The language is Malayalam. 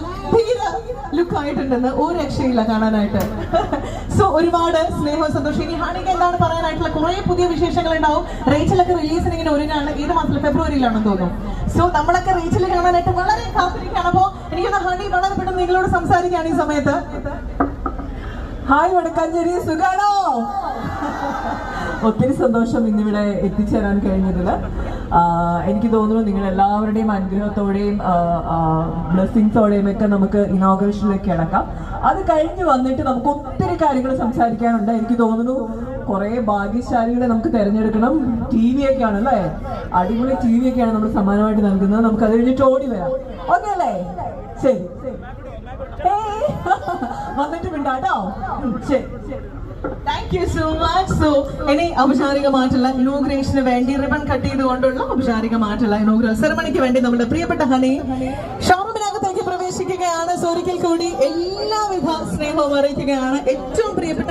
ഗംഭീര ലുക്ക് ആയിട്ടുണ്ടെന്ന് ഒരു രക്ഷയില്ല കാണാനായിട്ട്. സോ ഒരുപാട് സ്നേഹവും സന്തോഷം. ഇനി ഹണിക്ക് എന്താണ് പറയാനായിട്ടുള്ള കുറെ പുതിയ വിശേഷങ്ങൾ ഉണ്ടാവും. റേച്ചലൊക്കെ റിലീസിന് ഇങ്ങനെ ഒരുങ്ങാണ്. ഏത് മാസത്തിൽ ഫെബ്രുവരിയിലാണെന്ന് തോന്നുന്നു. സോ നമ്മളൊക്കെ റേച്ചൽ കാണാനായിട്ട് വളരെ കാത്തിരിക്കുകയാണ്. അപ്പോ എനിക്കൊന്ന് ഹണി വളരെ പെട്ടെന്ന് നിങ്ങളോട് സംസാരിക്കുകയാണ് ഈ സമയത്ത്. ഹായ് വടക്കാഞ്ചേരി, സുഖാണോ? ഒത്തിരി സന്തോഷം ഇന്നിവിടെ എത്തിച്ചേരാൻ കഴിഞ്ഞതിൽ. എനിക്ക് തോന്നുന്നു നിങ്ങൾ എല്ലാവരുടെയും അനുഗ്രഹത്തോടെയും ബ്ലെസ്സിങ്സോടെയും ഒക്കെ നമുക്ക് ഇനോഗ്രേഷനിലേക്ക് കിടക്കാം. അത് കഴിഞ്ഞ് വന്നിട്ട് നമുക്ക് ഒത്തിരി കാര്യങ്ങൾ സംസാരിക്കാനുണ്ട്. എനിക്ക് തോന്നുന്നു കുറെ ഭാഗ്യശാലികളെ നമുക്ക് തിരഞ്ഞെടുക്കണം. TV ഒക്കെയാണ് അല്ലേ, അടിപൊളി TV ഒക്കെയാണ് നമ്മൾ സമ്മാനമായിട്ട് നൽകുന്നത്. നമുക്ക് അത് കഴിഞ്ഞിട്ട് ഓടി വരാം. ഓക്കെ അല്ലേ? ശരി, വന്നിട്ട് മിണ്ടാട്ടോ. ശരി, thank you so much. So ഇനി ഔപചാരികമായിട്ടുള്ള ഇനോഗ്രേഷന് വേണ്ടി റിബൺ കട്ട് ചെയ്തുകൊണ്ടുള്ള ഔപചാരികമായിട്ടുള്ള ഇനോഗ്രൽ സെറമണിക്ക് വേണ്ടി നമ്മുടെ പ്രിയപ്പെട്ട ഹണി ഷോറൂമിനകത്തേക്ക് പ്രവേശിക്കുകയാണ്. ഒരിക്കൽ കൂടി എല്ലാവിധ സ്നേഹവും അറിയിക്കുകയാണ്. ഏറ്റവും പ്രിയപ്പെട്ട